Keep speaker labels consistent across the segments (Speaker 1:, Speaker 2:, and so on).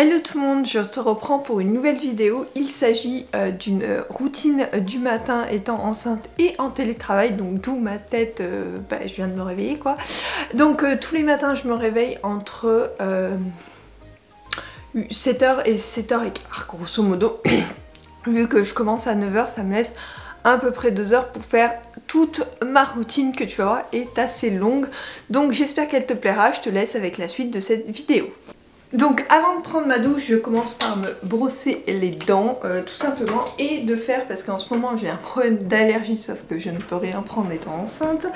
Speaker 1: Hello tout le monde, je te reprends pour une nouvelle vidéo. Il s'agit d'une routine du matin étant enceinte et en télétravail, donc d'où ma tête, je viens de me réveiller quoi. Donc tous les matins je me réveille entre 7h et 7h15 grosso modo. Vu que je commence à 9h, ça me laisse à peu près 2 heures pour faire toute ma routine que tu vas voir est assez longue. Donc j'espère qu'elle te plaira, je te laisse avec la suite de cette vidéo. Donc avant de prendre ma douche, je commence par me brosser les dents tout simplement et de faire, parce qu'en ce moment j'ai un problème d'allergie sauf que je ne peux rien prendre étant enceinte,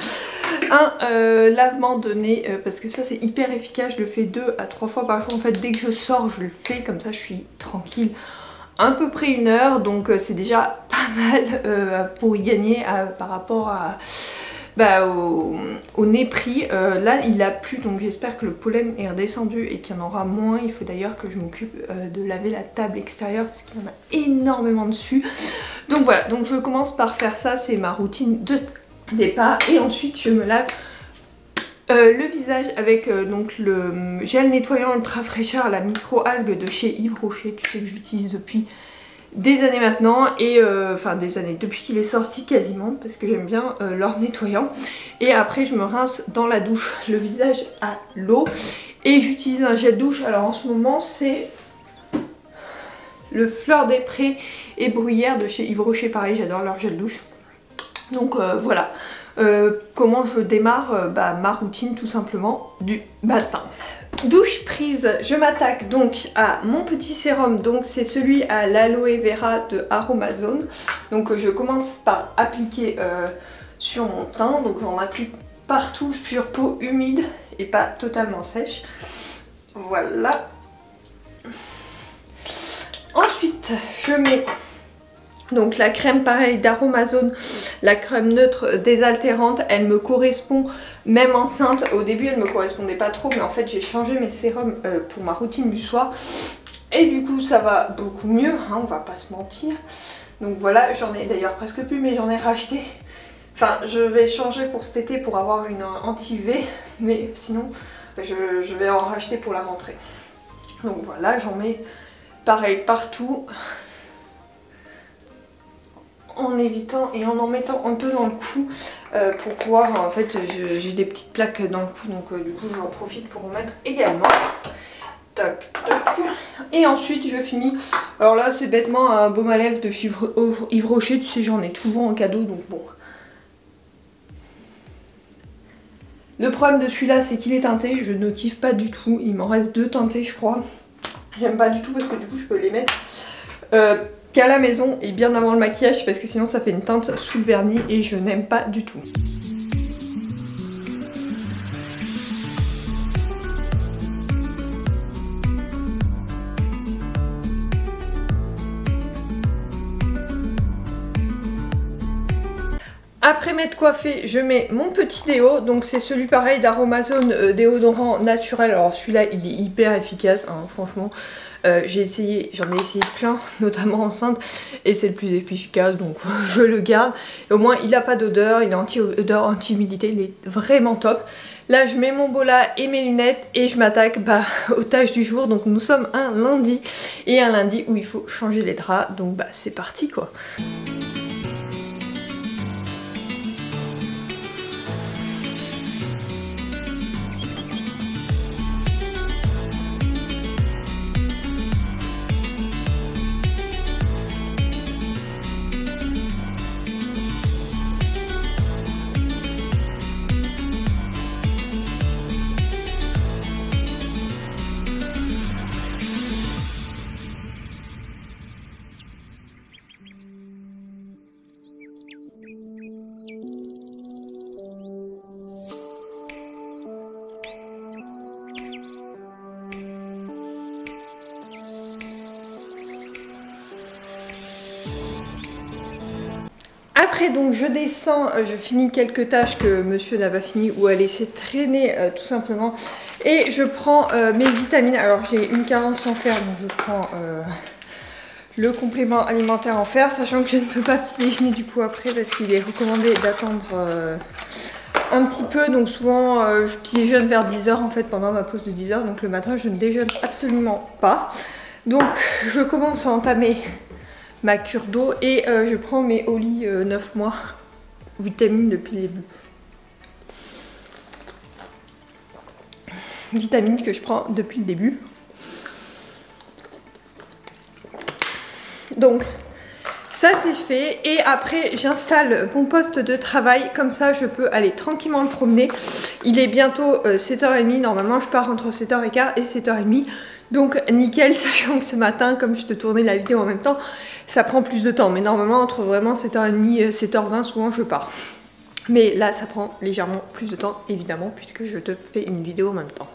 Speaker 1: un lavement de nez parce que ça c'est hyper efficace, je le fais 2 à 3 fois par jour en fait. Dès que je sors je le fais, comme ça je suis tranquille à peu près 1 heure, donc c'est déjà pas mal pour y gagner par rapport à... au nez pris. Là il a plu, donc j'espère que le pollen est redescendu et qu'il y en aura moins. Il faut d'ailleurs que je m'occupe de laver la table extérieure parce qu'il y en a énormément dessus. Donc voilà, donc je commence par faire ça, c'est ma routine de départ. Et ensuite je me lave le visage avec donc le gel nettoyant ultra fraîcheur à la micro-algue de chez Yves Rocher. Tu sais que j'utilise depuis des années maintenant, et enfin des années, depuis qu'il est sorti quasiment, parce que j'aime bien leur nettoyant. Et après je me rince dans la douche le visage à l'eau et j'utilise un gel douche. Alors en ce moment c'est le Fleur des Prés et Bruyère de chez Yves Rocher, pareil j'adore leur gel douche. Donc voilà comment je démarre ma routine tout simplement du matin. Douche prise, je m'attaque donc à mon petit sérum, donc c'est celui à l'aloe vera de Aromazone. Donc je commence par appliquer sur mon teint, donc j'en applique partout sur peau humide et pas totalement sèche. Voilà. Ensuite je mets donc la crème pareil d'Aromazone, la crème neutre désaltérante. Elle me correspond même enceinte. Au début elle me correspondait pas trop, mais en fait j'ai changé mes sérums pour ma routine du soir et du coup ça va beaucoup mieux, hein, on va pas se mentir. Donc voilà, j'en ai d'ailleurs presque plus, mais j'en ai racheté. Enfin je vais changer pour cet été pour avoir une anti-UV, mais sinon je vais en racheter pour la rentrée. Donc voilà, j'en mets pareil partout, en évitant et en mettant un peu dans le cou pour pouvoir, en fait j'ai des petites plaques dans le cou, donc du coup j'en profite pour en mettre également. Tac tac. Et ensuite je finis, alors là c'est bêtement un baume à lèvres de chez Yves Rocher, tu sais j'en ai toujours en cadeau, donc bon. Le problème de celui-là c'est qu'il est teinté, je ne kiffe pas du tout, il m'en reste 2 teintés je crois. J'aime pas du tout parce que du coup je peux les mettre qu'à la maison et bien avant le maquillage, parce que sinon ça fait une teinte sous le vernis et je n'aime pas du tout. Après m'être coiffée, je mets mon petit déo, donc c'est celui pareil d'Aromazone, déodorant naturel. Alors celui-là il est hyper efficace, hein, franchement. J'en ai essayé plein, notamment enceinte, et c'est le plus efficace, donc je le garde. Et au moins il n'a pas d'odeur, il est anti-odeur, anti-humidité, il est vraiment top. Là je mets mon bola et mes lunettes et je m'attaque aux tâches du jour. Donc nous sommes un lundi, et un lundi où il faut changer les draps, donc c'est parti quoi. Après donc je descends, je finis quelques tâches que monsieur n'a pas fini ou a laissé traîner tout simplement. Et je prends mes vitamines. Alors j'ai une carence en fer, donc je prends le complément alimentaire en fer. Sachant que je ne peux pas petit déjeuner du coup après parce qu'il est recommandé d'attendre un petit peu, donc souvent je déjeune vers 10 h en fait pendant ma pause de 10 h, donc le matin je ne déjeune absolument pas. Donc je commence à entamer ma cure d'eau et je prends mes Oli 9 mois vitamines depuis le début. Vitamines que je prends depuis le début. Donc ça c'est fait et après j'installe mon poste de travail, comme ça je peux aller tranquillement me promener. Il est bientôt 7h30, normalement je pars entre 7h15 et 7h30. Donc nickel, sachant que ce matin, comme je te tournais la vidéo en même temps, ça prend plus de temps. Mais normalement entre vraiment 7h30 et 7h20 souvent je pars. Mais là ça prend légèrement plus de temps évidemment puisque je te fais une vidéo en même temps.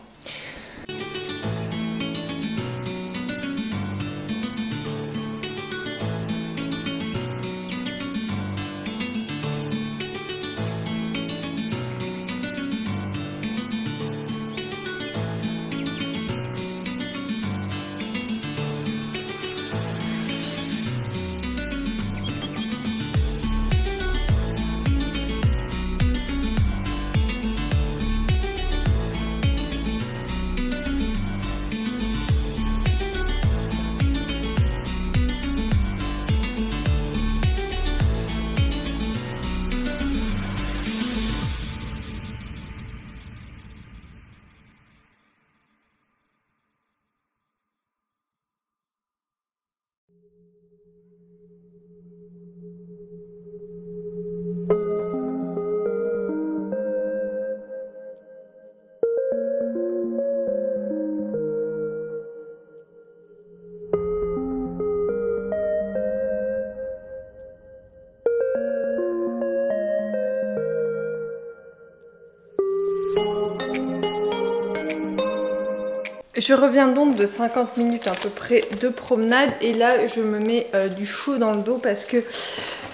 Speaker 1: Je reviens donc de 50 minutes à peu près de promenade et là je me mets du chaud dans le dos parce que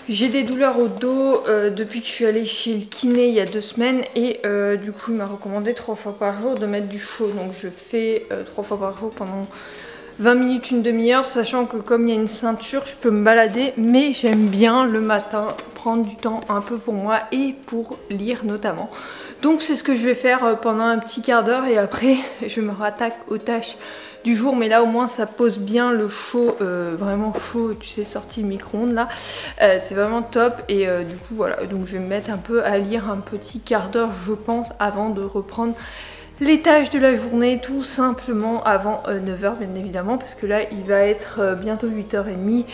Speaker 1: j'ai des douleurs au dos depuis que je suis allée chez le kiné il y a 2 semaines et du coup il m'a recommandé 3 fois par jour de mettre du chaud. Donc je fais 3 fois par jour pendant 20 minutes, une demi-heure, sachant que comme il y a une ceinture je peux me balader, mais j'aime bien le matin prendre du temps un peu pour moi et pour lire notamment. Donc c'est ce que je vais faire pendant un petit quart d'heure et après je me rattaque aux tâches du jour. Mais là au moins ça pose bien le chaud, vraiment chaud, tu sais, sorti du micro-ondes là. C'est vraiment top et du coup voilà, donc je vais me mettre un peu à lire un petit quart d'heure je pense avant de reprendre les tâches de la journée, tout simplement avant 9 h bien évidemment, parce que là il va être bientôt 8h30.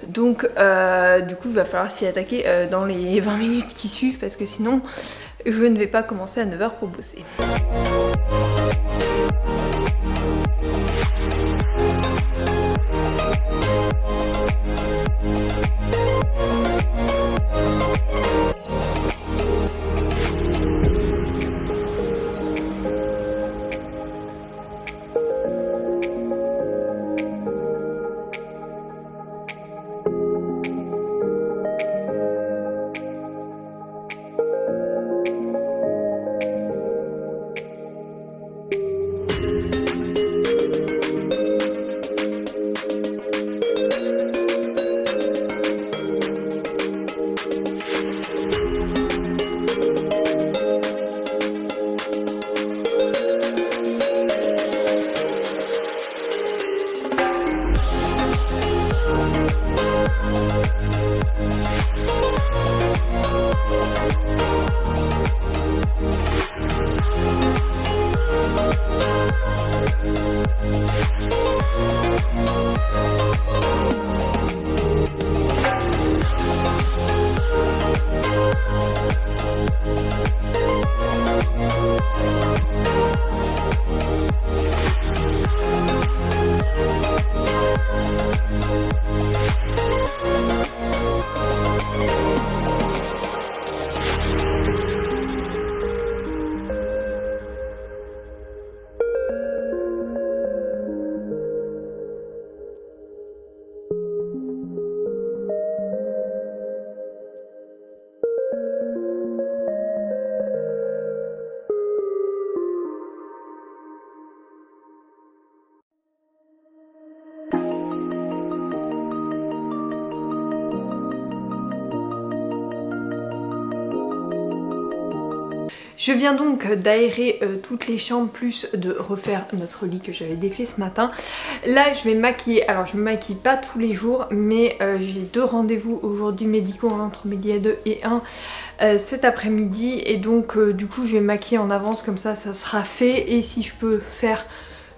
Speaker 1: Donc du coup il va falloir s'y attaquer dans les 20 minutes qui suivent parce que sinon je ne vais pas commencer à 9 h pour bosser. Je viens donc d'aérer toutes les chambres plus de refaire notre lit que j'avais défait ce matin. Là je vais me maquiller, alors je me maquille pas tous les jours mais j'ai 2 rendez-vous aujourd'hui médicaux entre midi et 2 et 1 cet après-midi et donc du coup je vais me maquiller en avance comme ça sera fait et si je peux faire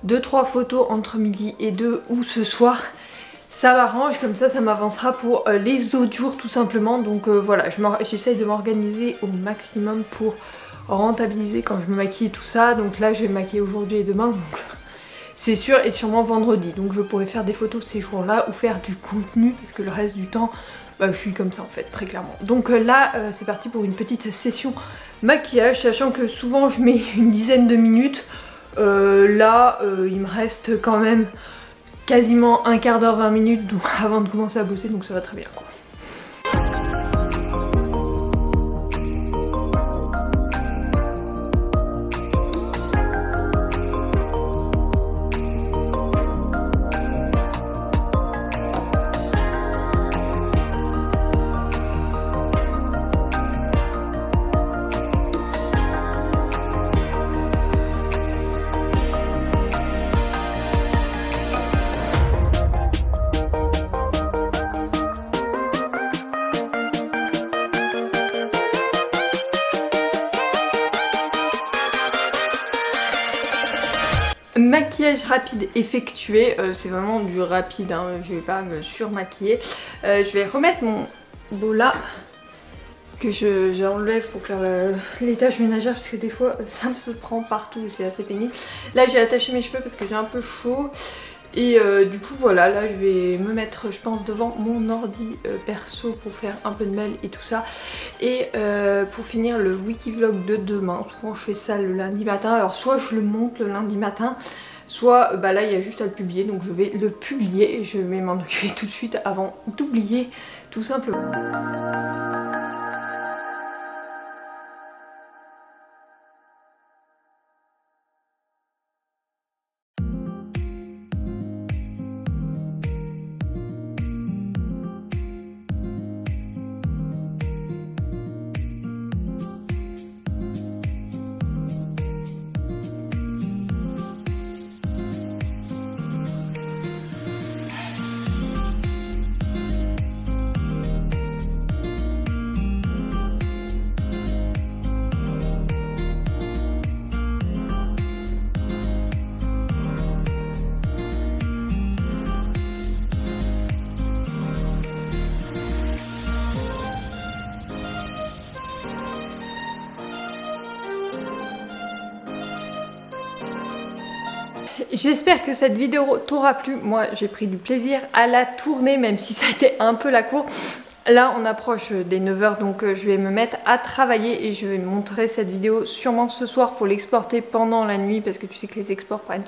Speaker 1: 2-3 photos entre midi et 2 ou ce soir ça m'arrange, comme ça m'avancera pour les autres jours tout simplement. Donc voilà, j'essaye de m'organiser au maximum pour rentabiliser quand je me maquille et tout ça. Donc là je vais me maquiller aujourd'hui et demain, donc c'est sûr, et sûrement vendredi. Donc je pourrais faire des photos ces jours-là ou faire du contenu parce que le reste du temps je suis comme ça en fait, très clairement. Donc là c'est parti pour une petite session maquillage, sachant que souvent je mets une dizaine de minutes. Là il me reste quand même quasiment un quart d'heure, 20 minutes donc, avant de commencer à bosser, donc ça va très bien quoi. Maquillage rapide effectué, c'est vraiment du rapide, hein, je vais pas me surmaquiller. Je vais remettre mon beau là que j'enlève pour faire les tâches ménagères parce que des fois ça me se prend partout, c'est assez pénible. Là j'ai attaché mes cheveux parce que j'ai un peu chaud et du coup voilà, là je vais me mettre je pense devant mon ordi perso pour faire un peu de mail et tout ça. Et pour finir le Wikivlog de demain, souvent je fais ça le lundi matin, alors soit je le monte le lundi matin, soit là il y a juste à le publier, donc je vais le publier et je vais m'en occuper tout de suite avant d'oublier tout simplement. J'espère que cette vidéo t'aura plu. Moi j'ai pris du plaisir à la tourner même si ça a été un peu la cour. Là on approche des 9 h donc je vais me mettre à travailler et je vais montrer cette vidéo sûrement ce soir pour l'exporter pendant la nuit parce que tu sais que les exports prennent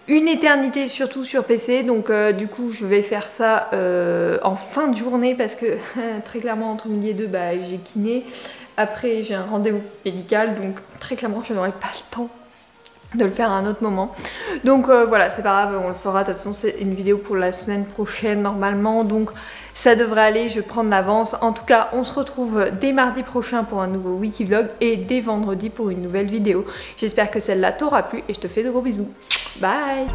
Speaker 1: une éternité surtout sur PC. Donc du coup je vais faire ça en fin de journée parce que très clairement entre midi et 2 j'ai kiné. Après j'ai un rendez-vous médical donc très clairement je n'aurai pas le temps de le faire à un autre moment. Donc voilà, c'est pas grave, on le fera. De toute façon c'est une vidéo pour la semaine prochaine normalement, donc ça devrait aller, je prends de l'avance. En tout cas on se retrouve dès mardi prochain pour un nouveau Wikivlog et dès vendredi pour une nouvelle vidéo. J'espère que celle-là t'aura plu et je te fais de gros bisous. Bye.